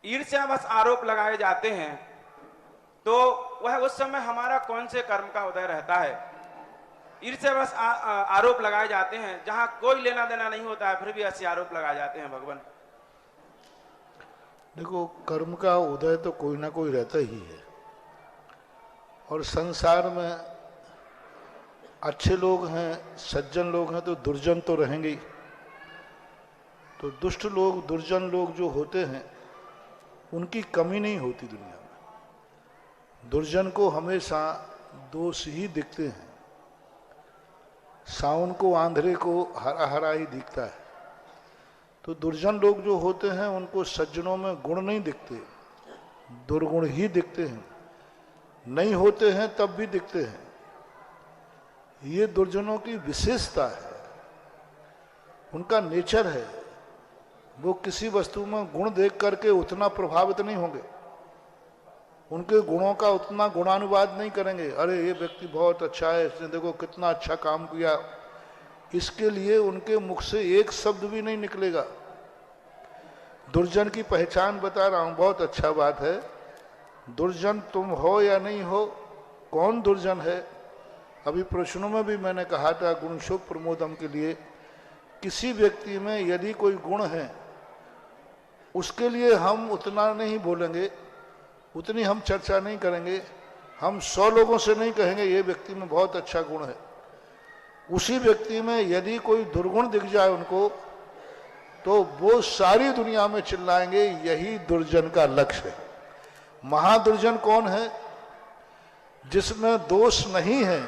ईर्ष्यावश आरोप लगाए जाते हैं, तो वह उस समय हमारा कौन से कर्म का उदय रहता है? ईर्ष्यावश आरोप लगाए जाते हैं जहां कोई लेना देना नहीं होता है, फिर भी ऐसे आरोप लगाए जाते हैं भगवान। देखो, कर्म का उदय तो कोई ना कोई रहता ही है, और संसार में अच्छे लोग हैं, सज्जन लोग हैं, तो दुर्जन तो रहेंगे ही। तो दुष्ट लोग, दुर्जन लोग जो होते हैं, उनकी कमी नहीं होती दुनिया में। दुर्जन को हमेशा दोष ही दिखते हैं। सावन को आंधरे को हरा हरा ही दिखता है। तो दुर्जन लोग जो होते हैं उनको सज्जनों में गुण नहीं दिखते, दुर्गुण ही दिखते हैं। नहीं होते हैं तब भी दिखते हैं। ये दुर्जनों की विशेषता है, उनका नेचर है। वो किसी वस्तु में गुण देख करके उतना प्रभावित नहीं होंगे, उनके गुणों का उतना गुणानुवाद नहीं करेंगे। अरे ये व्यक्ति बहुत अच्छा है, इसने देखो कितना अच्छा काम किया, इसके लिए उनके मुख से एक शब्द भी नहीं निकलेगा। दुर्जन की पहचान बता रहा हूं, बहुत अच्छा बात है। दुर्जन तुम हो या नहीं हो, कौन दुर्जन है? अभी प्रश्नों में भी मैंने कहा था गुणशोभ प्रमोदम के लिए, किसी व्यक्ति में यदि कोई गुण है उसके लिए हम उतना नहीं बोलेंगे, उतनी हम चर्चा नहीं करेंगे। हम 100 लोगों से नहीं कहेंगे ये व्यक्ति में बहुत अच्छा गुण है। उसी व्यक्ति में यदि कोई दुर्गुण दिख जाए उनको, तो वो सारी दुनिया में चिल्लाएंगे यही दुर्जन का लक्ष्य है। महादुर्जन कौन है? जिसमें दोष नहीं है,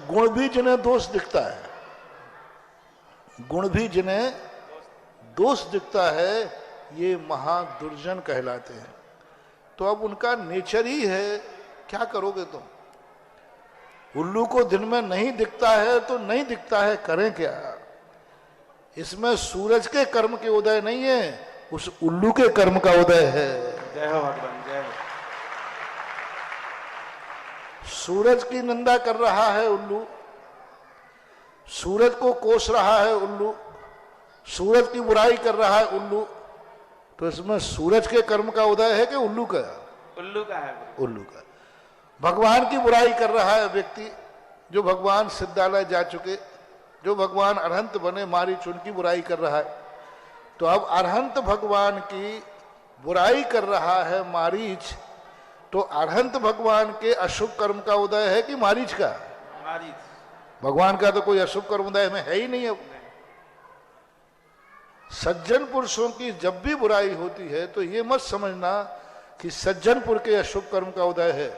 गुण भी जिन्हें दोष दिखता है, गुण भी जिन्हें दोष दिखता है, ये महादुर्जन कहलाते हैं। तो अब उनका नेचर ही है, क्या करोगे तुम? उल्लू को दिन में नहीं दिखता है तो नहीं दिखता है, करें क्या? इसमें सूरज के कर्म के उदय नहीं है, उस उल्लू के कर्म का उदय है। जय हो भगवान, जय हो। सूरज की निंदा कर रहा है उल्लू, सूरज को कोस रहा है उल्लू, सूरज की बुराई कर रहा है उल्लू। तो इसमें सूरज के कर्म का उदय है कि उल्लू का? उल्लू का है। उल्लू का। भगवान की बुराई कर रहा है व्यक्ति, जो भगवान सिद्धालय जा चुके, जो भगवान अरहंत बने, मारीच उनकी बुराई कर रहा है। तो अब अरहंत भगवान की बुराई कर रहा है मारीच, तो अरहंत भगवान के अशुभ कर्म का उदय है कि मारीच का? मारीच। भगवान का तो कोई अशुभ कर्म उदय में है ही नहीं है। सज्जन पुरुषों की जब भी बुराई होती है तो ये मत समझना कि सज्जनपुर के अशुभ कर्म का उदय है।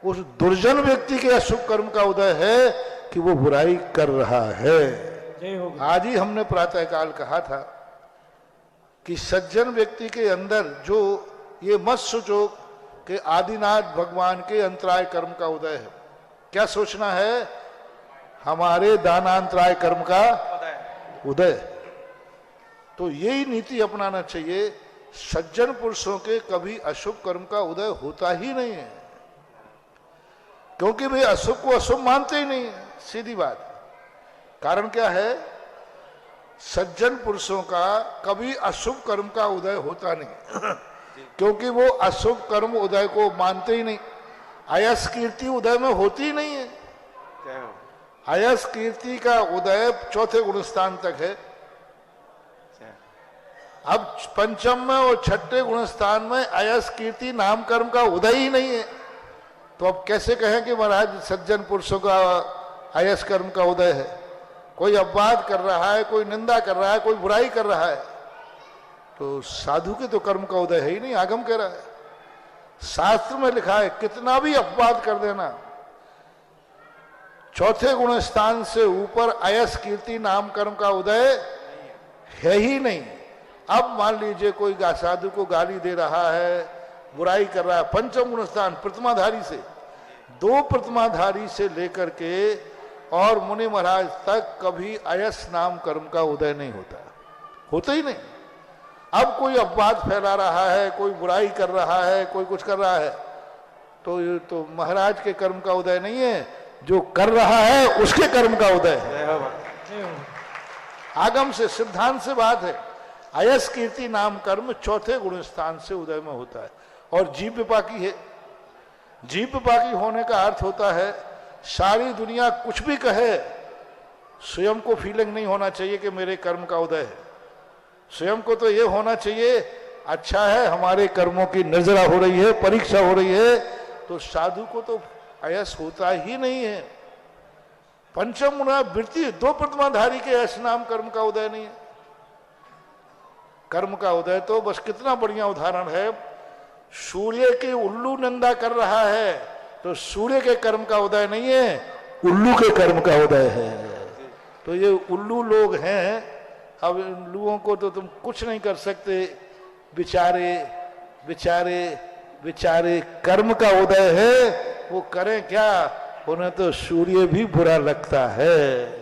उस दुर्जन व्यक्ति के अशुभ कर्म का उदय है कि वो बुराई कर रहा है। आज ही हमने प्रातःकाल कहा था कि सज्जन व्यक्ति के अंदर जो, ये मत सोचो कि आदिनाथ भगवान के अंतराय कर्म का उदय है। क्या सोचना है? हमारे दानांतराय कर्म का उदय। तो यही नीति अपनाना चाहिए। सज्जन पुरुषों के कभी अशुभ कर्म का उदय होता ही नहीं है, क्योंकि वे अशुभ को अशुभ मानते ही नहीं है, सीधी बात। कारण क्या है? सज्जन पुरुषों का कभी अशुभ कर्म का उदय होता नहीं क्योंकि वो अशुभ कर्म उदय को मानते ही नहीं। अयस कीर्ति उदय में होती ही नहीं है। अयस कीर्ति का उदय चौथे गुणस्थान तक है। अब पंचम में और छठे गुणस्थान में अयस कीर्ति नाम कर्म का उदय ही नहीं है। तो अब कैसे कहें कि महाराज सज्जन पुरुषों का अयस कर्म का उदय है? कोई अपवाद कर रहा है, कोई निंदा कर रहा है, कोई बुराई कर रहा है, तो साधु के तो कर्म का उदय है ही नहीं। आगम कह रहा है, शास्त्र में लिखा है, कितना भी अपवाद कर देना, चौथे गुण स्थान से ऊपर अयस कीर्ति नाम कर्म का उदय है ही नहीं। अब मान लीजिए कोई साधु को गाली दे रहा है, बुराई कर रहा है, पंचम गुण स्थान प्रतिमाधारी से, 2 प्रतिमाधारी से लेकर के और मुनि महाराज तक कभी अयस नाम कर्म का उदय नहीं होता ही नहीं। अब कोई अपवाद फैला रहा है, कोई बुराई कर रहा है, कोई कुछ कर रहा है, तो ये तो महाराज के कर्म का उदय नहीं है, जो कर रहा है उसके कर्म का उदय है। आगम से, सिद्धांत से बात है। अयस कीर्ति नाम कर्म चौथे गुण स्थान से उदय में होता है। और जीव विपाकी है। जीव विपाकी होने का अर्थ होता है सारी दुनिया कुछ भी कहे, स्वयं को फीलिंग नहीं होना चाहिए कि मेरे कर्म का उदय है। स्वयं को तो ये होना चाहिए अच्छा है, हमारे कर्मों की नजरा हो रही है, परीक्षा हो रही है। तो साधु को तो अयस होता ही नहीं है। पंचम गुणा वृत्ति, दो प्रतिमाधारी के यश नाम कर्म का उदय नहीं है। कर्म का उदय तो बस कितना बढ़िया उदाहरण है, सूर्य की उल्लू निंदा कर रहा है तो सूर्य के कर्म का उदय नहीं है, उल्लू के कर्म का उदय है। तो ये उल्लू लोग हैं, अब इन लोगों को तो तुम कुछ नहीं कर सकते। बेचारे बेचारे बेचारे कर्म का उदय है, वो करें क्या, उन्हें तो सूर्य भी बुरा लगता है।